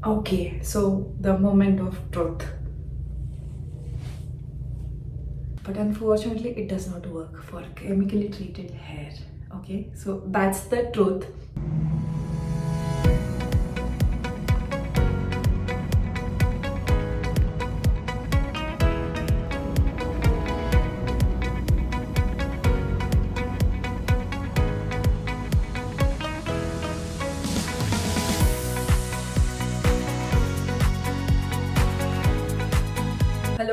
Okay, so the moment of truth. But unfortunately, it does not work for chemically treated hair. Okay, so that's the truth.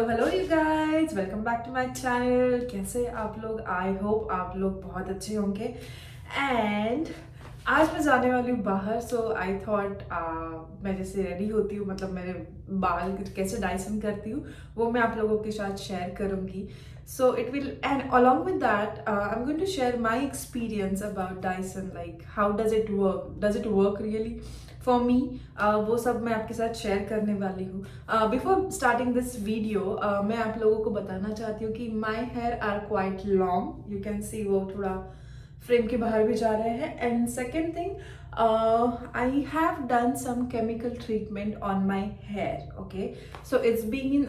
Hello you guys, welcome back to my channel. कैसे आप लोग? I hope आप लोग बहुत अच्छे होंगे। And आज मैं जाने वाली हूँ बाहर, सो आई थॉट मैं जैसे रेडी होती हूँ, मतलब मेरे बाल कैसे डाइसन करती हूँ वो मैं आप लोगों के साथ शेयर करूँगी। So it will, and along with that I am going to share my experience about Dyson, like how does it work really for me. वो सब मैं आपके साथ शेयर करने वाली हूँ। बिफोर स्टार्टिंग दिस वीडियो मैं आप लोगों को बताना चाहती हूँ कि my hair are quite long, you can see वो थोड़ा फ्रेम के बाहर भी जा रहे हैं। And second thing, I have done some chemical treatment on my hair. Okay, so it's been in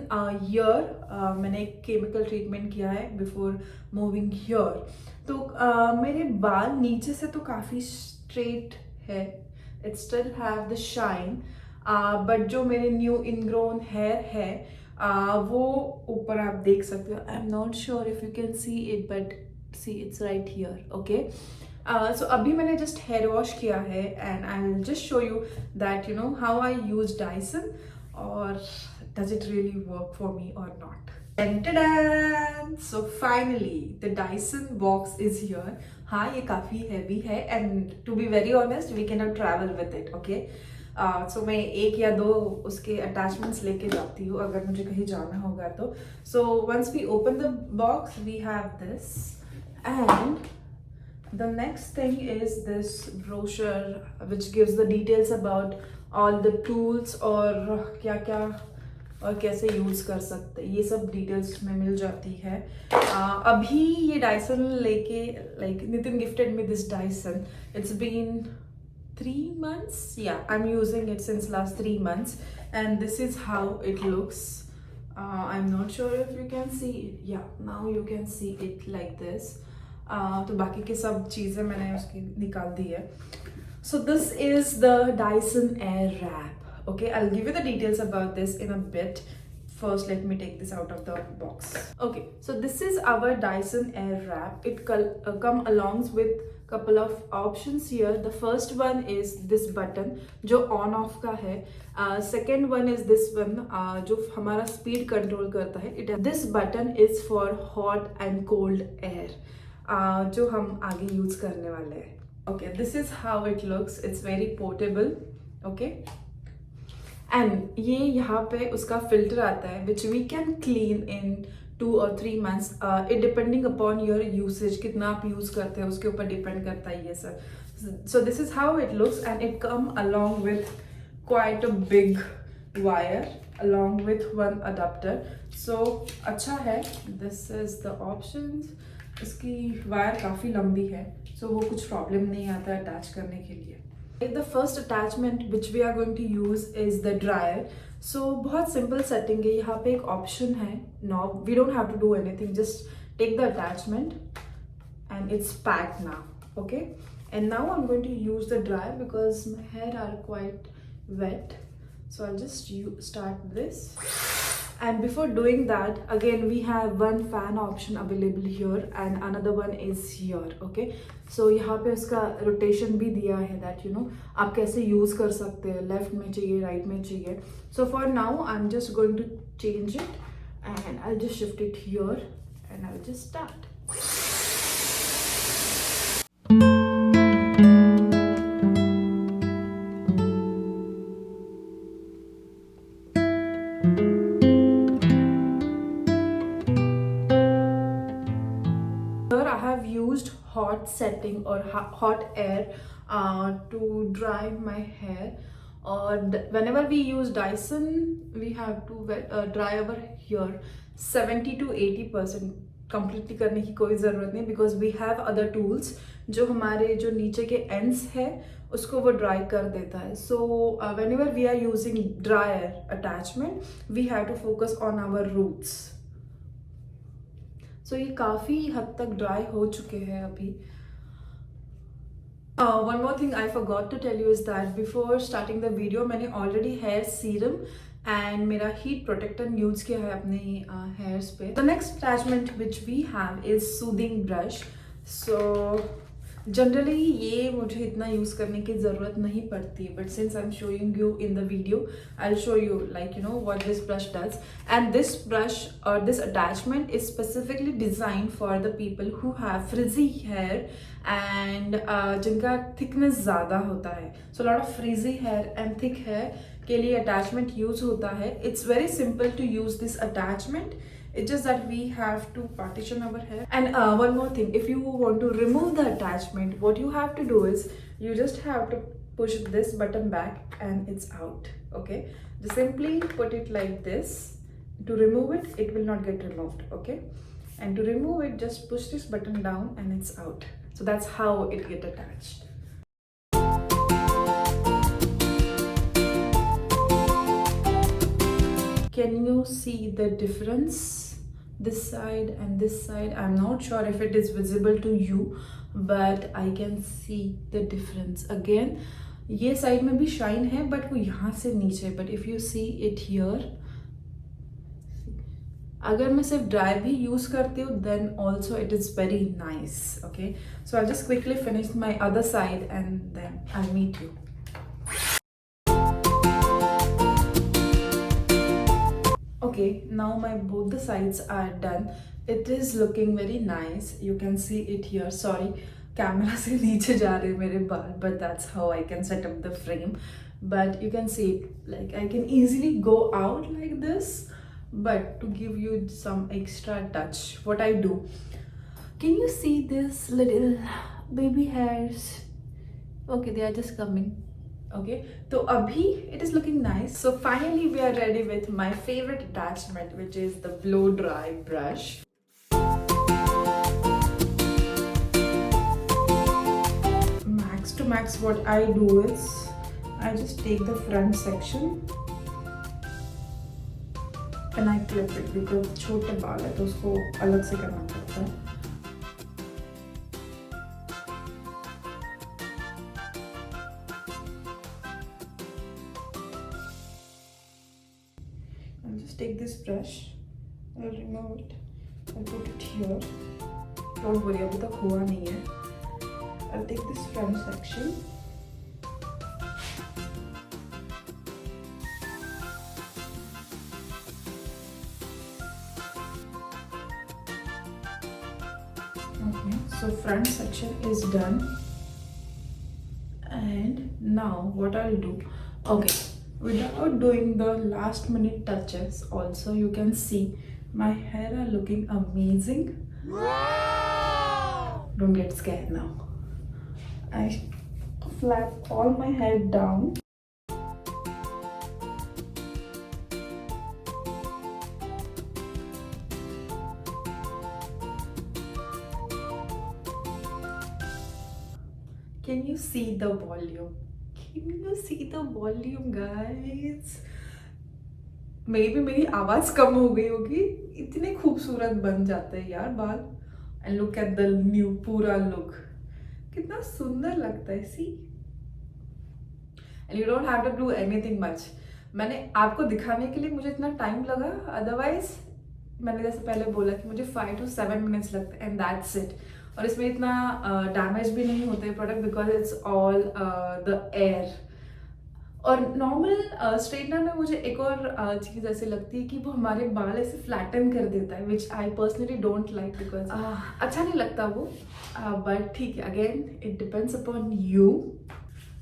year मैंने एक केमिकल ट्रीटमेंट किया है बिफोर मूविंग हियर। तो मेरे बाल नीचे से तो काफ़ी स्ट्रेट है, it still have the shine, but जो मेरे न्यू इनग्रोन हेयर है वो ऊपर आप देख सकते हो। I am not sure if you can see it, but see it's right here. Okay, so अभी मैंने जस्ट हेयर वॉश किया है and I will just show you that you know how I use Dyson, और does it really work for me or not. So finally the Dyson box is here. हाँ, ये काफ़ी heavy है and to be very honest we cannot travel with it. Okay, so मैं एक या दो उसके attachments लेके जाती हूँ अगर मुझे कहीं जाना होगा तो. So once we open the box we have this, and the next thing is this brochure which gives the details about all the tools और क्या क्या और कैसे यूज कर सकते हैं, ये सब डिटेल्स में मिल जाती है। अभी ये डाइसन लेके, like Nitin gifted me this Dyson, it's been 3 months. Yeah, I'm using it since last 3 months, and this is how it looks. I'm not sure if you can see it. Yeah, now you can see it like this. तो बाकी के सब चीज़ें मैंने उसकी निकाल दी है. So this is the Dyson Airwrap. Okay, I'll give you the details about this in a bit. First, let me take this out of the box. Okay, so this is our Dyson Airwrap. It come along with couple of options here. The first one is this button जो on off का है. Second one is this one जो हमारा speed control करता है. This button is for hot and cold air जो हम आगे use करने वाले हैं. Okay, this is how it looks. It's very portable. Okay, and ये यहाँ पे उसका filter आता है which we can clean in 2 or 3 months. It depending upon your usage, कितना आप use करते हैं उसके ऊपर depend करता है ये सब. So this is how it looks, and it come along with quite a big wire along with one adapter. So अच्छा है. This is the options. इसकी वायर काफ़ी लंबी है, so वो कुछ प्रॉब्लम नहीं आता है अटैच करने के लिए. The first attachment which we are going to use is the dryer. So बहुत simple setting है. यहाँ पे एक option है knob. We don't have to do anything. Just take the attachment and it's packed now. Okay. And now I'm going to use the dryer because my hair are quite wet. So I'll just start this. And before doing that, again we have one fan option available here and another one is here. Okay, so यहाँ पे उसका rotation भी दिया है that you know आप कैसे use कर सकते हैं, left में चाहिए, right में चाहिए. So for now I'm just going to change it and I'll just shift it here and I'll just start. Hot setting or hot air to dry my hair, or whenever we use Dyson we have to dry our hair 70 to 80%. completely करने की कोई ज़रूरत नहीं because we have other tools जो हमारे जो नीचे के एंड्स है उसको वो ड्राई कर देता है. So whenever we are using dryer attachment we have to focus on our roots. So ये काफ़ी हद तक ड्राई हो चुके हैं अभी. One more thing I forgot to tell you is that before starting the video मैंने already hair serum and मेरा heat protector use किया है अपने hairs पे. The next attachment which we have is soothing brush. So generally ये मुझे इतना use करने की ज़रूरत नहीं पड़ती, but since I am showing you in the video I will show you like you know what this brush does. And this brush और this attachment is specifically design for the people who have frizzy hair and जिनका thickness ज़्यादा होता है. So lot of frizzy hair and thick hair के लिए attachment use होता है. It's very simple to use this attachment. It's just that we have to partition our hair. And one more thing, if you want to remove the attachment, what you have to do is you just have to push this button back and it's out. Okay, just simply put it like this. To remove it, it will not get removed. Okay, and to remove it, just push this button down and it's out. So that's how it get attached. Can you see the difference? This side and this side, I'm not sure if it is visible to you, but I can see the difference. Again, ये side में भी shine है but वो यहाँ से नीचे. But if you see it here, अगर मैं सिर्फ ड्राई भी यूज करती हूँ then also it is very nice. Okay, so I just quickly finish my other side and then I meet you. Okay, now my both the sides are done. It is looking very nice. You can see it here. Sorry, camera से नीचे जा रहे हैं मेरे बाल, but that's how I can set up the frame. But you can see it, like I can easily go out like this. But to give you some extra touch, what I do? Can you see this little baby hairs? Okay, they are just coming. Okay, so abhi it is looking nice. So finally we are ready with my favorite attachment, which is the blow dry brush. Max to max, what I do is I just take the front section and I clip it because छोटे बाल है तो उसको अलग से करना पड़ता है. I'll just take this brush, I'll remove it, I'll put it here. Don't worry, अभी तक हुआ नहीं है. I'll take this front section. Okay, so front section is done. And now what I'll do, okay, without doing the last minute touches, also you can see my hair are looking amazing. Wow! Don't get scared now. I flap all my hair down. Can you see the volume? Can you see the volume, guys? Maybe मेरी आवाज कम हो गई होगी. इतने खूबसूरत बन जाते हैं यार बाल. And look at the new पूरा look. कितना सुंदर लगता है. See? And you don't have to do anything much. मैंने आपको दिखाने के लिए मुझे इतना टाइम लगा. Otherwise मैंने जैसे पहले बोला कि मुझे 5 to 7 minutes लगते हैं and that's it. और इसमें इतना डैमेज भी नहीं होते product because it's all the air. और नॉर्मल स्ट्रेटनर में मुझे एक और चीज़ ऐसी लगती है कि वो हमारे बाल ऐसे फ्लैटन कर देता है, which I personally don't like because अच्छा नहीं लगता वो. बट ठीक है, again it depends upon you.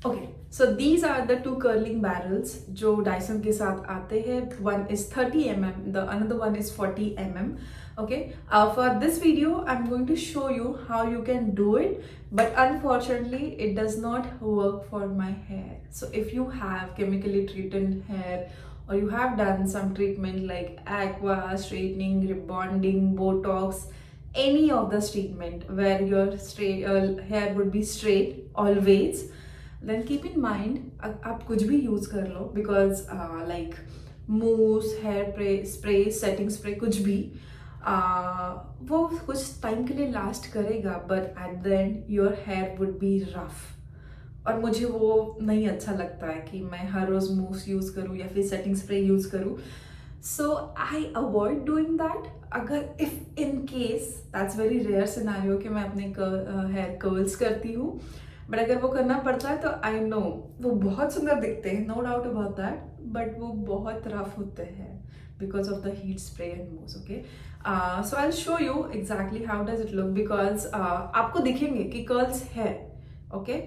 Okay, so these are the 2 curling barrels जो डायसन के साथ आते हैं. One is 30 mm, the another one is 40 mm. Okay, for this video I'm going to show you how you can do it, but unfortunately it does not work for my hair. So if you have chemically treated hair or you have done some treatment like aqua, straightening, rebonding, botox, any of this treatment where your hair would be straight always, then keep in mind आप कुछ भी use कर लो, because like mousse, hair spray, setting spray, कुछ भी वो कुछ time के लिए लास्ट करेगा, but at the end your here would be rough. और मुझे वो नहीं अच्छा लगता है कि मैं हर रोज़ मूव्स यूज़ करूँ या फिर सेटिंग स्प्रे यूज़ करूँ. So I avoid doing that. अगर if in case that's very rare scenario कि मैं अपने हेयर कर्ल्स करती हूँ, बट अगर वो करना पड़ता है तो आई नो वो बहुत सुंदर दिखते हैं, no doubt about that, but वो बहुत रफ होते हैं because of the heat spray and mousse. Okay, so I'll show you exactly how does it look, because आपको दिखेंगे कि curls है, okay,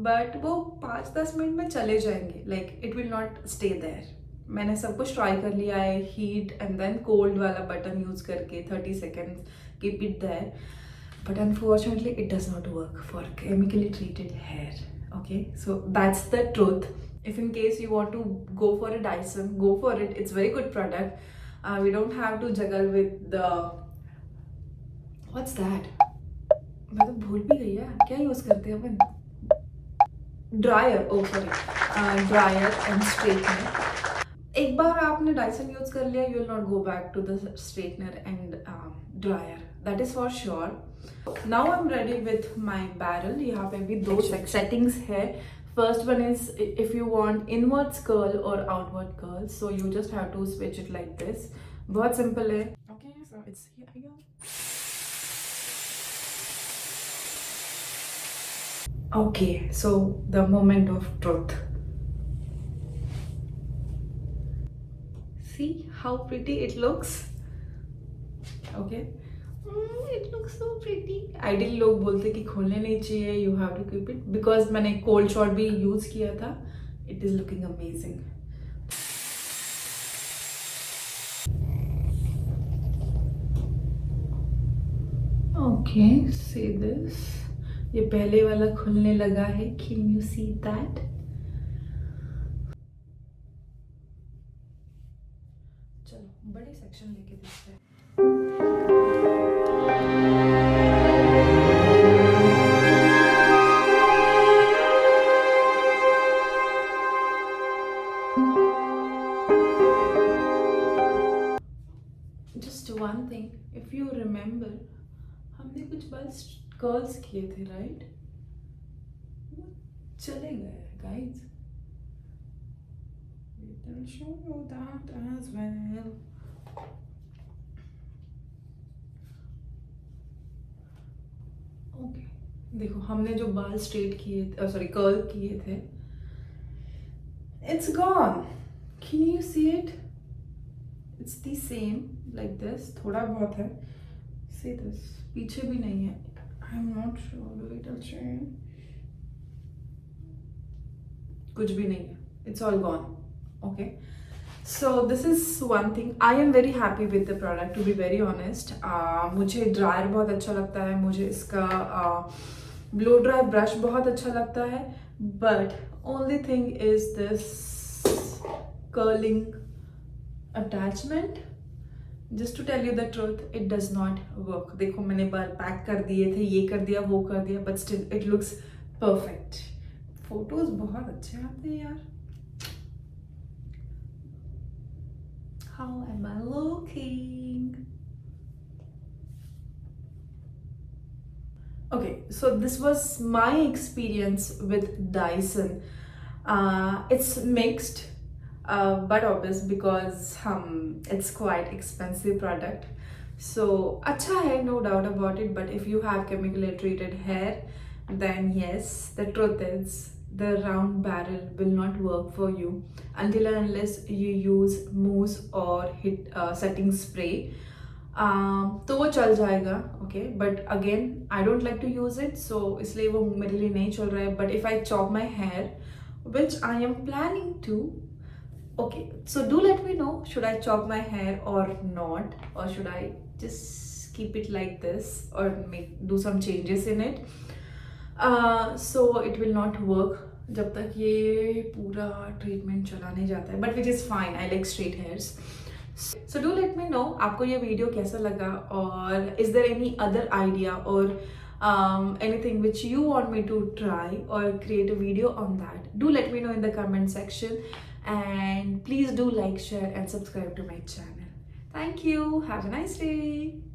but वो 5-10 मिनट में चले जाएंगे, like it will not stay there. मैंने सब कुछ ट्राई कर लिया है, हीट एंड देन कोल्ड वाला बटन यूज करके 30 seconds keep it there, but unfortunately it does not work for chemically treated hair. Okay, so that's the truth. If in case you want to go for a Dyson, go for it. It's very good product. We don't have to juggle with the what's that? मैं तो भूल भी गई यार, क्या use करते हैं अपन? Dryer. Oh sorry, dryer and straightener. एक बार आपने डायसन यूज कर लिया, you will not go back to the straightener and dryer, that is for sure. Now I am ready with my barrel. यहाँ पे भी दो सेटिंग्स है. First one is if you want inwards curl or outward curl, so you just have to switch it like this. बहुत simple है. Okay, so it's here. Okay, so the moment of truth. See how pretty it looks. Okay. It looks so pretty. Ideally लोग बोलते कि खोलने नहीं चाहिए, you have to keep it, because मैंने cold shot भी यूज किया था. It is looking amazing. Okay, see this. ये पहले वाला खुलने लगा है. Can you see that? चलो बड़े सेक्शन लेके देखते हैं. Just one thing, if you remember, हमने कुछ बार कर्ल्स किए थे, राइट? चले गए guys. We will show you that as well. Okay, देखो हमने जो बाल स्ट्रेट किए, सॉरी कर्ल किए थे, it's gone. Can you see it? It's the same like this. थोड़ा बहुत है. See this. पीछे भी नहीं है. I'm not sure. Wait, I'll show you. कुछ भी नहीं है. It's all gone. Okay. So this is one thing. I am very happy with the product, to be very honest. मुझे ड्रायर बहुत अच्छा लगता है. मुझे इसका ब्लो ड्राई ब्रश बहुत अच्छा लगता है. But only thing is this curling attachment. Just to tell you the truth, it does not work. देखो मैंने बाल पैक कर दिए थे, ये कर दिया, वो कर दिया, but still it looks perfect. Photos बहुत अच्छे आते हैं यार. How am I looking? Okay, so this was my experience with Dyson. It's mixed. But obvious because it's quite expensive product. So अच्छा है, no doubt about it. But if you have chemically treated hair, then yes, the truth is the round barrel will not work for you until and unless you use mousse or setting spray. तो वो चल जाएगा. Okay, but again I don't like to use it, so इसलिए वो मेरे लिए नहीं चल रहा है. But if I chop my hair, which I am planning to. Okay, so do let me know, should I chop my hair or not, or should I just keep it like this or do some changes in it. So it will not work जब तक ये पूरा treatment चला नहीं जाता है, but which is fine. I like straight hairs. So do let me know आपको ये वीडियो कैसा लगा, और is there any other idea और anything which you want me to try or create a video on that. Do let me know in the comment section, and please do like, share and subscribe to my channel. Thank you. Have a nice day.